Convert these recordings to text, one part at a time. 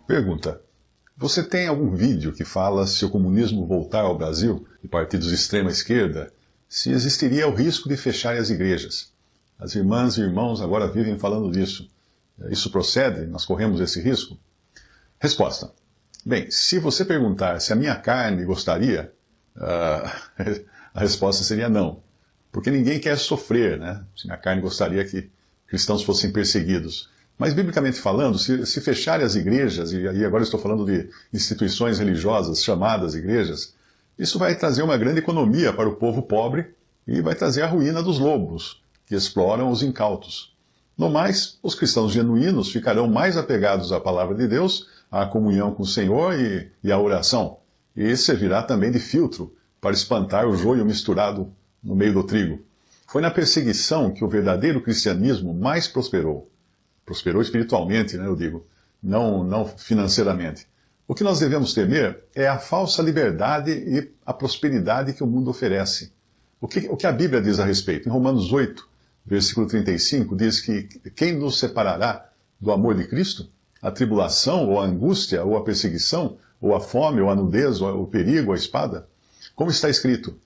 Pergunta: você tem algum vídeo que fala se o comunismo voltar ao Brasil e partidos de extrema esquerda, se existiria o risco de fecharem as igrejas? As irmãs e irmãos agora vivem falando disso. Isso procede? Nós corremos esse risco? Resposta: bem, se você perguntar se a minha carne gostaria, a resposta seria não. Porque ninguém quer sofrer, né? Se minha carne gostaria que cristãos fossem perseguidos. Mas, biblicamente falando, se fecharem as igrejas, e aí agora estou falando de instituições religiosas chamadas igrejas, isso vai trazer uma grande economia para o povo pobre e vai trazer a ruína dos lobos, que exploram os incautos. No mais, os cristãos genuínos ficarão mais apegados à palavra de Deus, à comunhão com o Senhor e à oração. E servirá também de filtro para espantar o joio misturado no meio do trigo. Foi na perseguição que o verdadeiro cristianismo mais prosperou. Prosperou espiritualmente, né, eu digo, não financeiramente. O que nós devemos temer é a falsa liberdade e a prosperidade que o mundo oferece. O que a Bíblia diz a respeito? Em Romanos 8, versículo 35, diz que quem nos separará do amor de Cristo? A tribulação, ou a angústia, ou a perseguição, ou a fome, ou a nudez, ou o perigo, ou a espada? Como está escrito: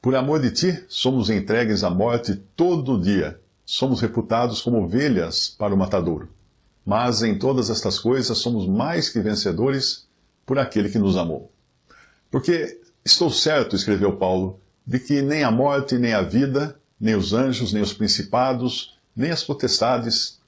por amor de ti, somos entregues à morte todo dia. Somos reputados como ovelhas para o matadouro. Mas em todas estas coisas somos mais que vencedores por aquele que nos amou. Porque estou certo, escreveu Paulo, de que nem a morte, nem a vida, nem os anjos, nem os principados, nem as potestades,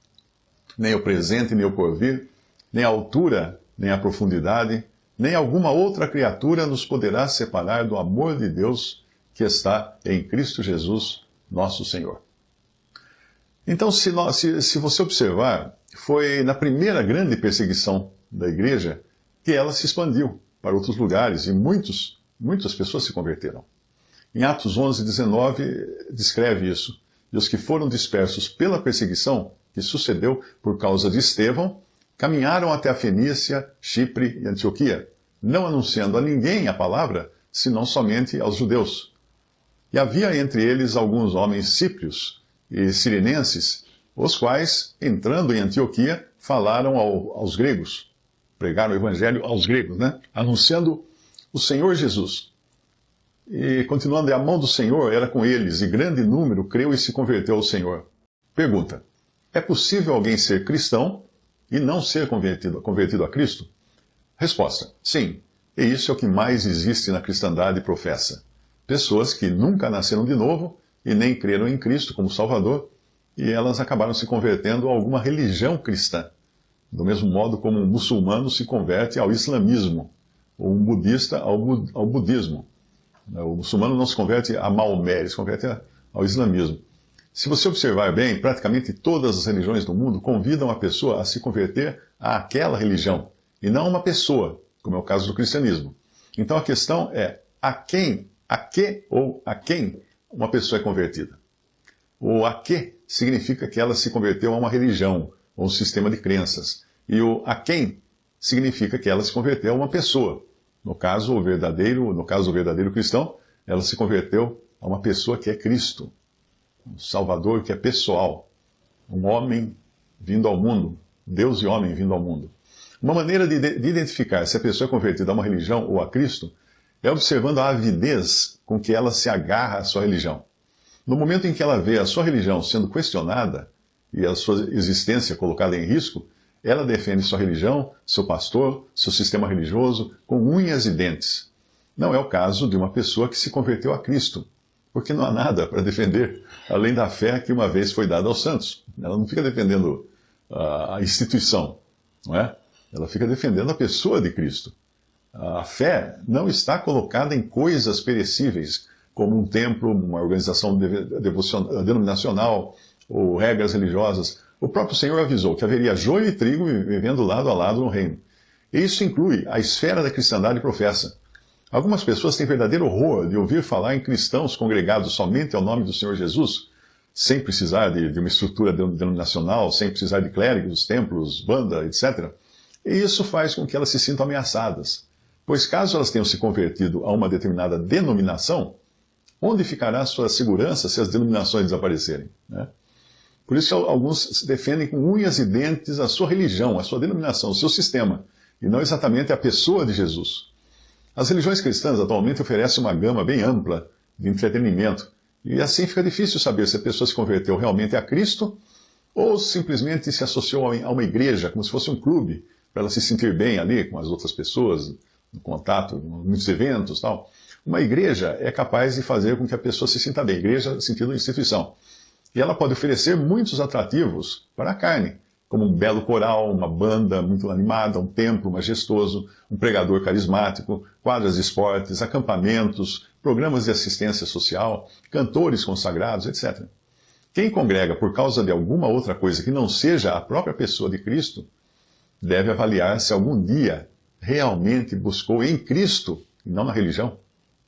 nem o presente, nem o porvir, nem a altura, nem a profundidade, nem alguma outra criatura nos poderá separar do amor de Deus que está em Cristo Jesus, nosso Senhor. Então, se você observar, foi na primeira grande perseguição da igreja que ela se expandiu para outros lugares e muitas pessoas se converteram. Em Atos 11, 19, descreve isso. E os que foram dispersos pela perseguição que sucedeu por causa de Estevão, caminharam até a Fenícia, Chipre e Antioquia, não anunciando a ninguém a palavra, senão somente aos judeus. E havia entre eles alguns homens cíprios e sirenenses, os quais, entrando em Antioquia, falaram aos gregos, pregaram o evangelho aos gregos, né? Anunciando o Senhor Jesus. E continuando, a mão do Senhor era com eles, e grande número creu e se converteu ao Senhor. Pergunta: é possível alguém ser cristão e não ser convertido a Cristo? Resposta: sim, e isso é o que mais existe na cristandade professa. Pessoas que nunca nasceram de novo e nem creram em Cristo como Salvador, e elas acabaram se convertendo a alguma religião cristã, do mesmo modo como um muçulmano se converte ao islamismo, ou um budista ao budismo. O muçulmano não se converte a Maomé, ele se converte ao islamismo. Se você observar bem, praticamente todas as religiões do mundo convidam a pessoa a se converter àquela religião, e não a uma pessoa, como é o caso do cristianismo. Então a questão é: a que ou a quem uma pessoa é convertida? O a que significa que ela se converteu a uma religião, ou um sistema de crenças. E o a quem significa que ela se converteu a uma pessoa. No caso do verdadeiro cristão, ela se converteu a uma pessoa que é Cristo, um Salvador que é pessoal, um homem vindo ao mundo, Deus e homem vindo ao mundo. Uma maneira de identificar se a pessoa é convertida a uma religião ou a Cristo é observando a avidez com que ela se agarra à sua religião. No momento em que ela vê a sua religião sendo questionada e a sua existência colocada em risco, ela defende sua religião, seu pastor, seu sistema religioso com unhas e dentes. Não é o caso de uma pessoa que se converteu a Cristo, porque não há nada para defender além da fé que uma vez foi dada aos santos. Ela não fica defendendo a instituição, não é? Ela fica defendendo a pessoa de Cristo. A fé não está colocada em coisas perecíveis, como um templo, uma organização denominacional ou regras religiosas. O próprio Senhor avisou que haveria joio e trigo vivendo lado a lado no reino. E isso inclui a esfera da cristandade professa. Algumas pessoas têm verdadeiro horror de ouvir falar em cristãos congregados somente ao nome do Senhor Jesus, sem precisar de uma estrutura denominacional, sem precisar de clérigos, templos, banda, etc. E isso faz com que elas se sintam ameaçadas. Pois caso elas tenham se convertido a uma determinada denominação, onde ficará a sua segurança se as denominações desaparecerem, né? Por isso que alguns defendem com unhas e dentes a sua religião, a sua denominação, o seu sistema. e não exatamente a pessoa de Jesus. As religiões cristãs atualmente oferecem uma gama bem ampla de entretenimento, e assim fica difícil saber se a pessoa se converteu realmente a Cristo ou simplesmente se associou a uma igreja, como se fosse um clube, para ela se sentir bem ali com as outras pessoas, no contato, em muitos eventos, tal. Uma igreja é capaz de fazer com que a pessoa se sinta bem, igreja no sentido de instituição. E ela pode oferecer muitos atrativos para a carne, como um belo coral, uma banda muito animada, um templo majestoso, um pregador carismático, quadras de esportes, acampamentos, programas de assistência social, cantores consagrados, etc. Quem congrega por causa de alguma outra coisa que não seja a própria pessoa de Cristo, deve avaliar se algum dia realmente buscou em Cristo, e não na religião,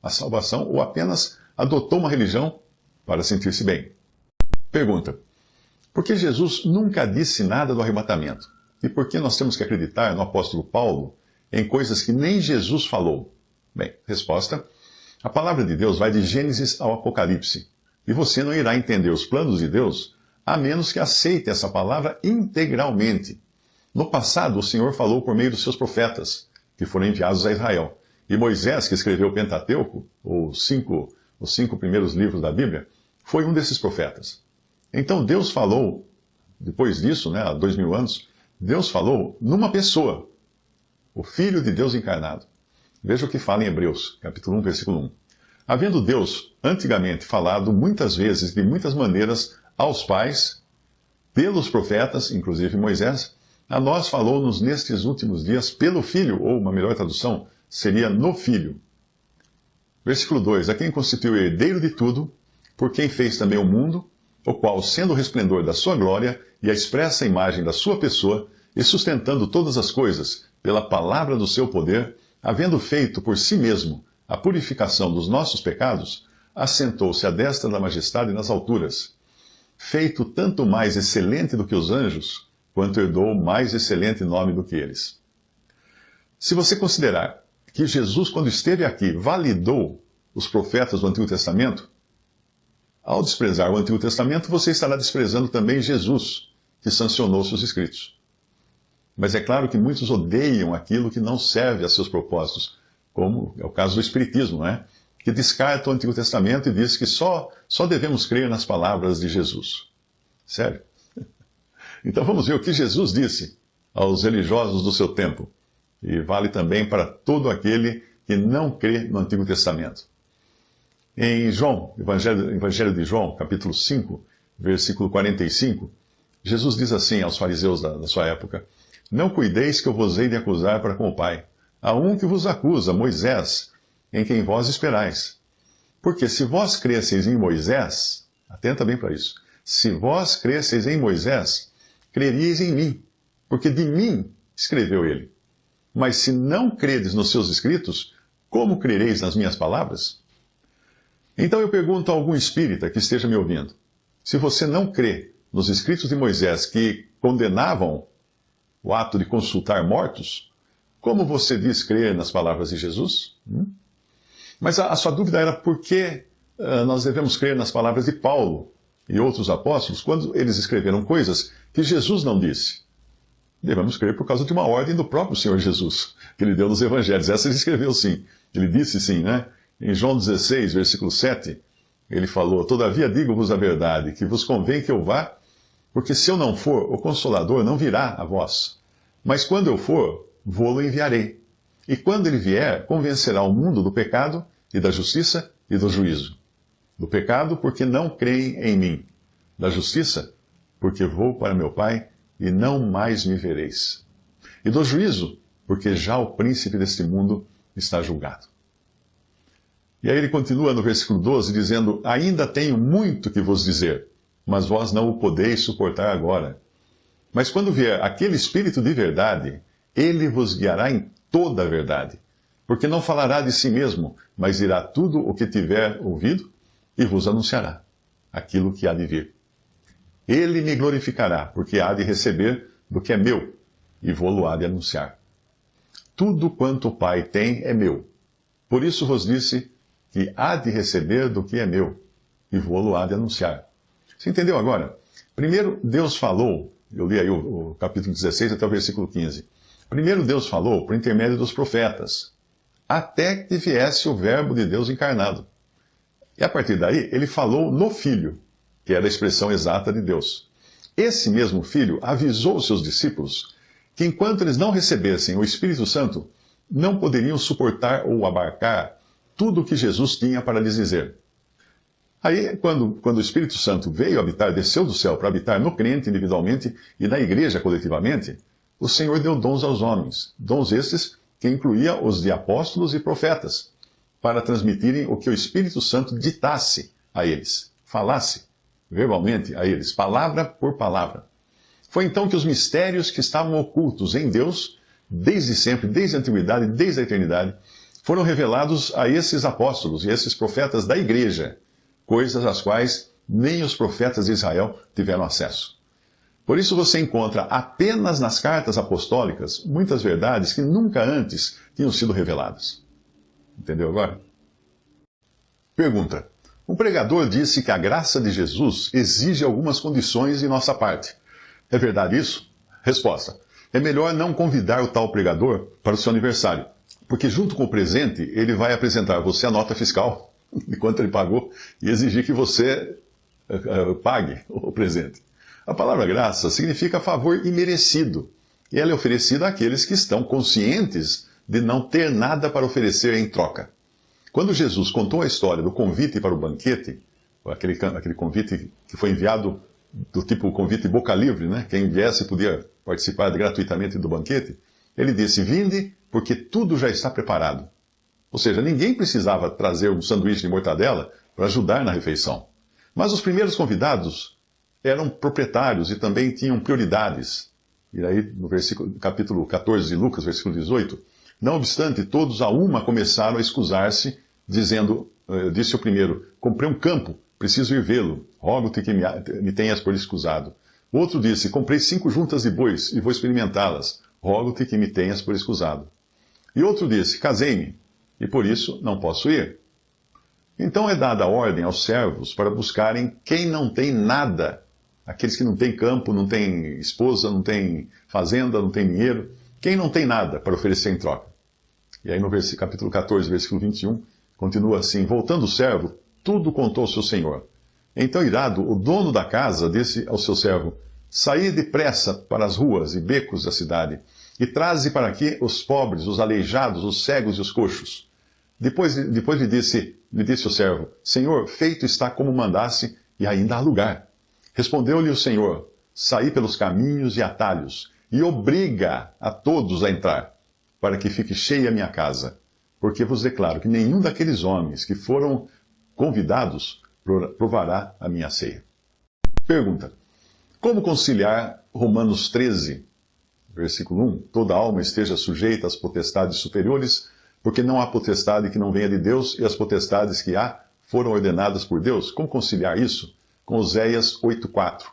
a salvação, ou apenas adotou uma religião para sentir-se bem. Pergunta: por que Jesus nunca disse nada do arrebatamento? E por que nós temos que acreditar no apóstolo Paulo em coisas que nem Jesus falou? Bem, resposta: a palavra de Deus vai de Gênesis ao Apocalipse, e você não irá entender os planos de Deus a menos que aceite essa palavra integralmente. No passado, o Senhor falou por meio dos seus profetas, que foram enviados a Israel. E Moisés, que escreveu o Pentateuco, os cinco primeiros livros da Bíblia, foi um desses profetas. Então Deus falou, depois disso, há 2000 anos, Deus falou numa pessoa, o Filho de Deus encarnado. Veja o que fala em Hebreus, capítulo 1, versículo 1. Havendo Deus antigamente falado muitas vezes, de muitas maneiras, aos pais, pelos profetas, inclusive Moisés, a nós falou-nos nestes últimos dias pelo Filho, ou uma melhor tradução, seria no Filho. Versículo 2. A quem constituiu herdeiro de tudo, por quem fez também o mundo, o qual, sendo o resplendor da sua glória e a expressa imagem da sua pessoa, e sustentando todas as coisas pela palavra do seu poder, havendo feito por si mesmo a purificação dos nossos pecados, assentou-se à destra da majestade nas alturas, feito tanto mais excelente do que os anjos, quanto herdou mais excelente nome do que eles. Se você considerar que Jesus, quando esteve aqui, validou os profetas do Antigo Testamento, ao desprezar o Antigo Testamento, você estará desprezando também Jesus, que sancionou seus escritos. Mas é claro que muitos odeiam aquilo que não serve a seus propósitos, como é o caso do Espiritismo, que descarta o Antigo Testamento e diz que só devemos crer nas palavras de Jesus. Sério? Então vamos ver o que Jesus disse aos religiosos do seu tempo, e vale também para todo aquele que não crê no Antigo Testamento. Em João, Evangelho de João, capítulo 5, versículo 45, Jesus diz assim aos fariseus da sua época: não cuideis que eu vos hei de acusar para com o Pai. Há um que vos acusa, Moisés, em quem vós esperais. Porque se vós cresceis em Moisés, atenta bem para isso, se vós cresceis em Moisés, creríeis em mim, porque de mim escreveu ele. Mas se não credes nos seus escritos, como crereis nas minhas palavras? Então eu pergunto a algum espírita que esteja me ouvindo: se você não crê nos escritos de Moisés que condenavam o ato de consultar mortos, como você diz crer nas palavras de Jesus? Mas a sua dúvida era por que nós devemos crer nas palavras de Paulo e outros apóstolos quando eles escreveram coisas que Jesus não disse. Devemos crer por causa de uma ordem do próprio Senhor Jesus, que ele deu nos evangelhos. Essa ele escreveu sim, ele disse sim, Em João 16, versículo 7, ele falou: todavia digo-vos a verdade, que vos convém que eu vá, porque se eu não for, o Consolador não virá a vós. Mas quando eu for, vô-lo enviarei. E quando ele vier, convencerá o mundo do pecado, e da justiça, e do juízo. Do pecado, porque não creem em mim. Da justiça, porque vou para meu Pai, e não mais me vereis. E do juízo, porque já o príncipe deste mundo está julgado. E aí ele continua no versículo 12, dizendo: ainda tenho muito que vos dizer, mas vós não o podeis suportar agora. Mas quando vier aquele Espírito de verdade, ele vos guiará em toda a verdade. Porque não falará de si mesmo, mas dirá tudo o que tiver ouvido e vos anunciará aquilo que há de vir. Ele me glorificará, porque há de receber do que é meu, e vou-lo há de anunciar. Tudo quanto o Pai tem é meu. Por isso vos disse que há de receber do que é meu, e vou-lo há de anunciar. Você entendeu agora? Primeiro, Deus falou, eu li aí o capítulo 16 até o versículo 15. Primeiro Deus falou por intermédio dos profetas, até que viesse o Verbo de Deus encarnado. E a partir daí, ele falou no Filho, que era a expressão exata de Deus. Esse mesmo Filho avisou os seus discípulos que enquanto eles não recebessem o Espírito Santo, não poderiam suportar ou abarcar tudo o que Jesus tinha para lhes dizer. Aí, quando o Espírito Santo veio habitar, desceu do céu para habitar no crente individualmente e na igreja coletivamente, o Senhor deu dons aos homens, dons estes que incluía os de apóstolos e profetas, para transmitirem o que o Espírito Santo ditasse a eles, falasse verbalmente a eles, palavra por palavra. Foi então que os mistérios que estavam ocultos em Deus, desde sempre, desde a antiguidade, desde a eternidade, foram revelados a esses apóstolos e esses profetas da igreja, coisas às quais nem os profetas de Israel tiveram acesso. Por isso você encontra apenas nas cartas apostólicas muitas verdades que nunca antes tinham sido reveladas. Entendeu agora? Pergunta. Um pregador disse que a graça de Jesus exige algumas condições de nossa parte. É verdade isso? Resposta. É melhor não convidar o tal pregador para o seu aniversário, porque junto com o presente ele vai apresentar a você a nota fiscal de quanto ele pagou e exigir que você pague o presente. A palavra graça significa favor imerecido, e ela é oferecida àqueles que estão conscientes de não ter nada para oferecer em troca. Quando Jesus contou a história do convite para o banquete, aquele convite que foi enviado do tipo convite boca livre, né? Quem viesse podia participar gratuitamente do banquete, ele disse, vinde, porque tudo já está preparado. Ou seja, ninguém precisava trazer um sanduíche de mortadela para ajudar na refeição. Mas os primeiros convidados eram proprietários e também tinham prioridades. E aí, no capítulo 14 de Lucas, versículo 18, não obstante, todos a uma começaram a escusar-se, dizendo, disse o primeiro, comprei um campo, preciso ir vê-lo, rogo-te que me tenhas por escusado. O outro disse, comprei 5 juntas de bois e vou experimentá-las, rogo-te que me tenhas por escusado. E outro disse, casei-me, e por isso não posso ir. Então é dada a ordem aos servos para buscarem quem não tem nada, aqueles que não têm campo, não têm esposa, não têm fazenda, não têm dinheiro, quem não tem nada para oferecer em troca. E aí no capítulo 14, versículo 21, continua assim, voltando o servo, tudo contou ao seu senhor. Então, irado, o dono da casa disse ao seu servo, saí depressa para as ruas e becos da cidade, e traze para aqui os pobres, os aleijados, os cegos e os coxos. Depois lhe disse o servo, Senhor, feito está como mandasse, e ainda há lugar. Respondeu-lhe o Senhor, saí pelos caminhos e atalhos, e obriga a todos a entrar, para que fique cheia a minha casa. Porque vos declaro que nenhum daqueles homens que foram convidados provará a minha ceia. Pergunta. Como conciliar Romanos 13, versículo 1? Toda alma esteja sujeita às potestades superiores, porque não há potestade que não venha de Deus, e as potestades que há foram ordenadas por Deus. Como conciliar isso? Com Oséias 8,4,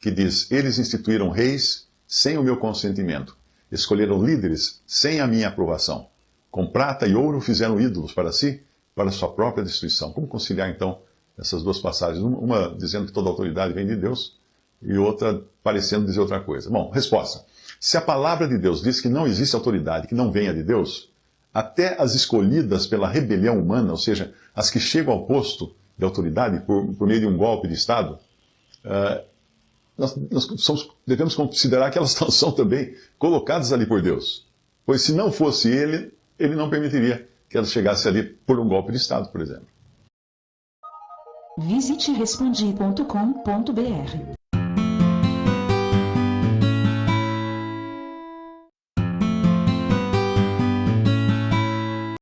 que diz, eles instituíram reis sem o meu consentimento, escolheram líderes sem a minha aprovação. Com prata e ouro fizeram ídolos para si, para sua própria destruição. Como conciliar, então, essas duas passagens? Uma dizendo que toda autoridade vem de Deus, e outra parecendo dizer outra coisa. Bom, resposta. Se a palavra de Deus diz que não existe autoridade que não venha de Deus, até as escolhidas pela rebelião humana, ou seja, as que chegam ao posto de autoridade por meio de um golpe de Estado, nós devemos considerar que elas são também colocadas ali por Deus. Pois se não fosse ele, ele não permitiria que elas chegassem ali por um golpe de Estado, por exemplo. Visite respondi.com.br